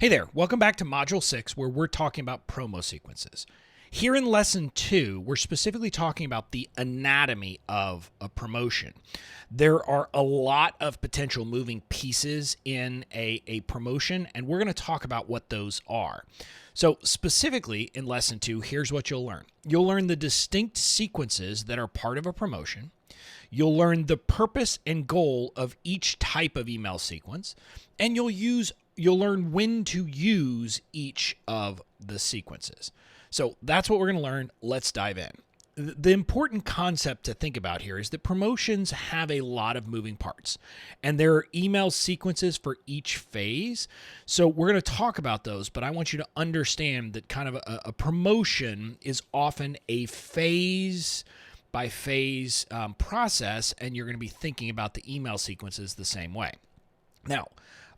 Hey there, welcome back to Module 6 where we're talking about promo sequences. Here in Lesson 2, we're specifically talking about the anatomy of a promotion. There are a lot of potential moving pieces in a promotion, and we're going to talk about what those are. So specifically in Lesson 2, here's what you'll learn. You'll learn the distinct sequences that are part of a promotion. You'll learn the purpose and goal of each type of email sequence, and you'll learn when to use each of the sequences. So that's what we're going to learn. Let's dive in. The important concept to think about here is that promotions have a lot of moving parts, and there are email sequences for each phase. So we're going to talk about those, but I want you to understand that kind of a promotion is often a phase by phase process, and you're going to be thinking about the email sequences the same way. Now,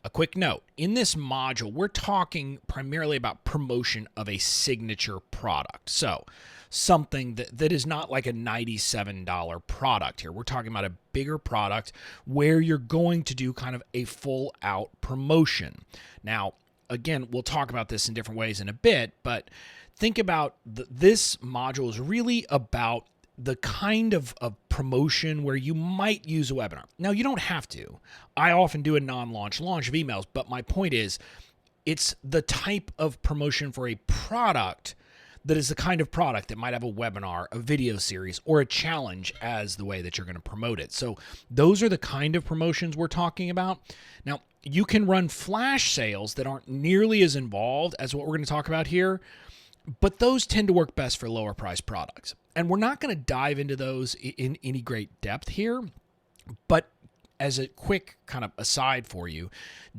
a quick note, in this module, we're talking primarily about promotion of a signature product. So something that is not like a $97 product here. We're talking about a bigger product where you're going to do kind of a full out promotion. Now, again, we'll talk about this in different ways in a bit, but think about this module is really about the kind of promotion where you might use a webinar. Now, you don't have to. I often do a non-launch launch of emails, but my point is it's the type of promotion for a product that is the kind of product that might have a webinar, a video series, or a challenge as the way that you're going to promote it. So those are the kind of promotions we're talking about. Now, you can run flash sales that aren't nearly as involved as what we're going to talk about here, but those tend to work best for lower price products. And we're not going to dive into those in any great depth here, but as a quick kind of aside for you,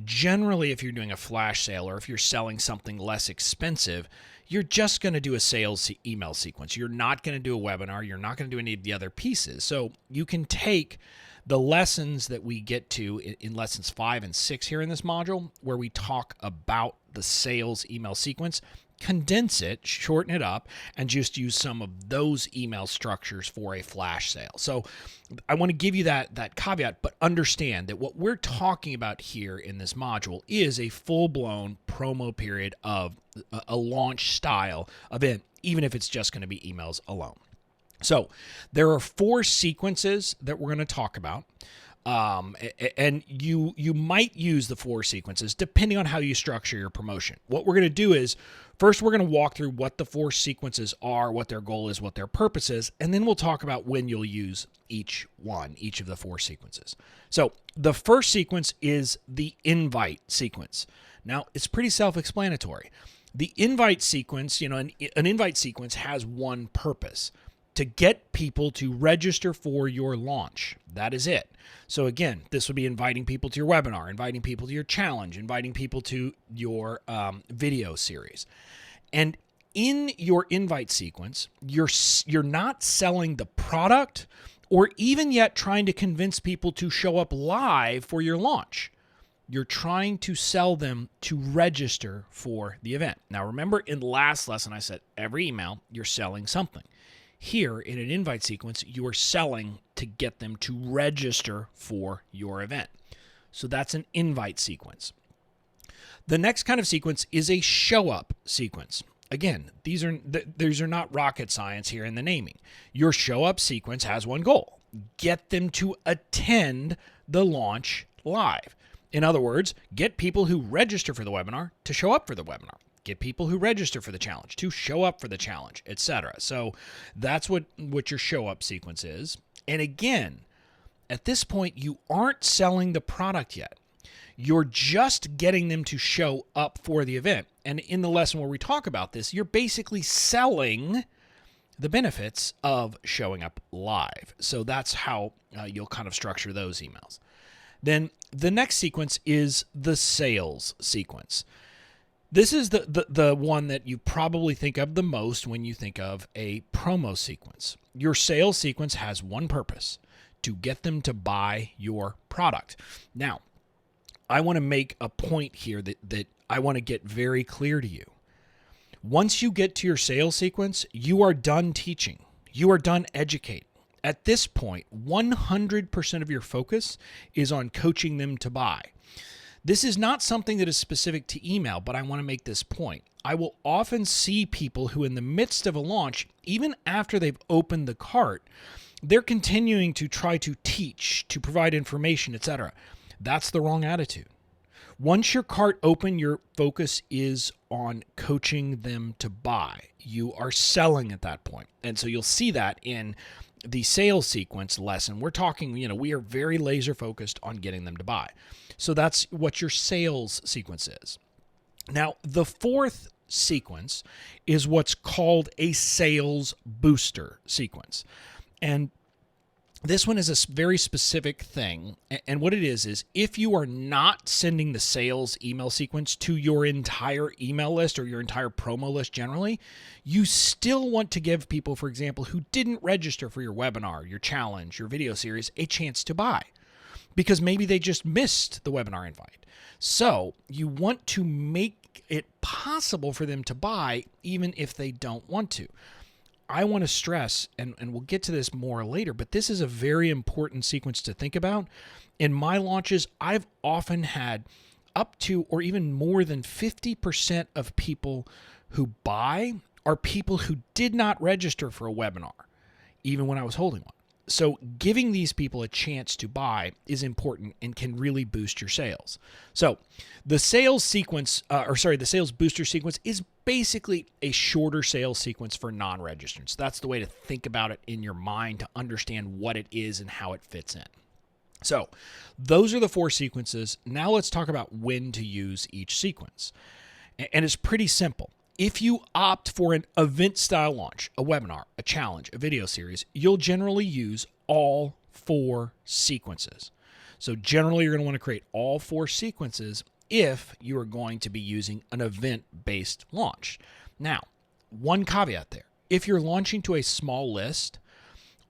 generally if you're doing a flash sale or if you're selling something less expensive, you're just going to do a sales email sequence. You're not going to do a webinar. You're not going to do any of the other pieces. So you can take the lessons that we get to in lessons 5 and 6 here in this module, where we talk about the sales email sequence, condense it, shorten it up, and just use some of those email structures for a flash sale. So I want to give you that caveat, but understand that what we're talking about here in this module is a full-blown promo period of a launch style event, even if it's just going to be emails alone. So there are 4 sequences that we're going to talk about. And you might use the 4 sequences depending on how you structure your promotion. What we're going to do is first we're going to walk through what the 4 sequences are, what their goal is, what their purpose is, and then we'll talk about when you'll use each of the 4 sequences. So the first sequence is the invite sequence. Now, it's pretty self-explanatory. The invite sequence, an invite sequence has one purpose: to get people to register for your launch. That is it. So again, this would be inviting people to your webinar, inviting people to your challenge, inviting people to your video series. And in your invite sequence, you're not selling the product or even yet trying to convince people to show up live for your launch. You're trying to sell them to register for the event. Now, remember in last lesson, I said every email, you're selling something. Here, in an invite sequence, you are selling to get them to register for your event. So that's an invite sequence. The next kind of sequence is a show-up sequence. Again, these are not rocket science here in the naming. Your show-up sequence has one goal: get them to attend the launch live. In other words, get people who register for the webinar to show up for the webinar. Get people who register for the challenge to show up for the challenge, etc. So that's what your show up sequence is. And again, at this point, you aren't selling the product yet. You're just getting them to show up for the event. And in the lesson where we talk about this, you're basically selling the benefits of showing up live. So that's how you'll kind of structure those emails. Then the next sequence is the sales sequence. This is the one that you probably think of the most when you think of a promo sequence. Your sales sequence has one purpose: to get them to buy your product. Now, I want to make a point here that I want to get very clear to you. Once you get to your sales sequence, you are done teaching. You are done educating. At this point, 100% of your focus is on coaching them to buy. This is not something that is specific to email, but I want to make this point. I will often see people who, in the midst of a launch, even after they've opened the cart, they're continuing to try to teach, to provide information, etc. That's the wrong attitude. Once your cart open, your focus is on coaching them to buy. You are selling at that point. And so you'll see that in the sales sequence lesson. We're talking, we are very laser focused on getting them to buy. So that's what your sales sequence is. Now, the fourth sequence is what's called a sales booster sequence. And this one is a very specific thing. And what it is if you are not sending the sales email sequence to your entire email list or your entire promo list generally, you still want to give people, for example, who didn't register for your webinar, your challenge, your video series, a chance to buy because maybe they just missed the webinar invite. So you want to make it possible for them to buy even if they don't want to. I want to stress, and we'll get to this more later, but this is a very important sequence to think about. In my launches, I've often had up to or even more than 50% of people who buy are people who did not register for a webinar, even when I was holding one. So giving these people a chance to buy is important and can really boost your sales. So the sales sequence, the sales booster sequence is basically a shorter sales sequence for non-registrants. That's the way to think about it in your mind to understand what it is and how it fits in. So those are the four sequences. Now let's talk about when to use each sequence. And it's pretty simple. If you opt for an event-style launch, a webinar, a challenge, a video series, you'll generally use all four sequences. So generally, you're going to want to create all four sequences if you are going to be using an event-based launch. Now, one caveat there. If you're launching to a small list,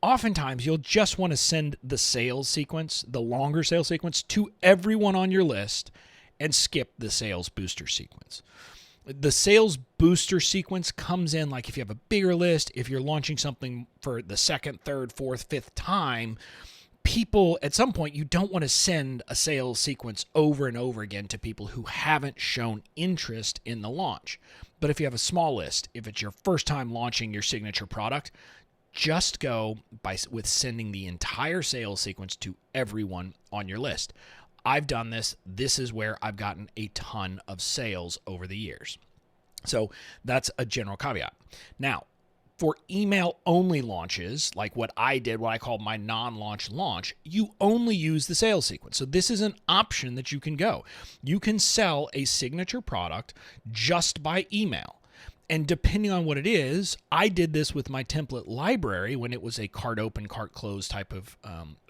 oftentimes you'll just want to send the sales sequence, the longer sales sequence, to everyone on your list and skip the sales booster sequence. The sales booster sequence comes in like if you have a bigger list, if you're launching something for the second, third, fourth, fifth time, people at some point, you don't want to send a sales sequence over and over again to people who haven't shown interest in the launch. But if you have a small list, if it's your first time launching your signature product, just go with sending the entire sales sequence to everyone on your list. I've done this. This is where I've gotten a ton of sales over the years. So that's a general caveat. Now, for email-only launches, like what I did, what I call my non-launch launch, you only use the sales sequence. So this is an option that you can go. You can sell a signature product just by email. And depending on what it is, I did this with my template library when it was a cart open, cart close type of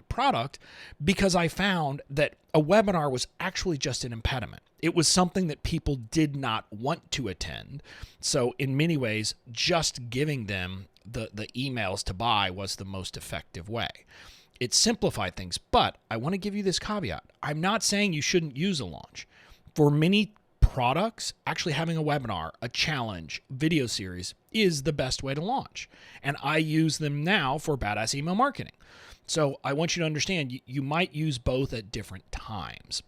product, because I found that a webinar was actually just an impediment. It was something that people did not want to attend. So in many ways, just giving them the emails to buy was the most effective way. It simplified things, but I want to give you this caveat. I'm not saying you shouldn't use a launch. For many products, actually having a webinar, a challenge, video series is the best way to launch. And I use them now for badass email marketing. So I want you to understand you might use both at different times.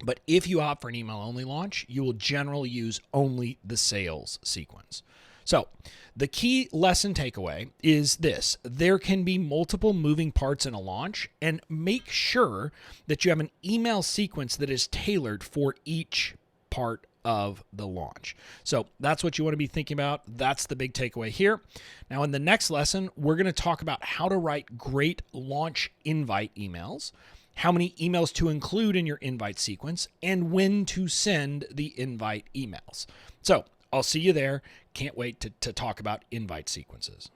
But if you opt for an email-only launch, you will generally use only the sales sequence. So the key lesson takeaway is this. There can be multiple moving parts in a launch, and make sure that you have an email sequence that is tailored for each part of the launch. So that's what you want to be thinking about. That's the big takeaway here. Now, in the next lesson, we're going to talk about how to write great launch invite emails, how many emails to include in your invite sequence, and when to send the invite emails. So I'll see you there. Can't wait to talk about invite sequences.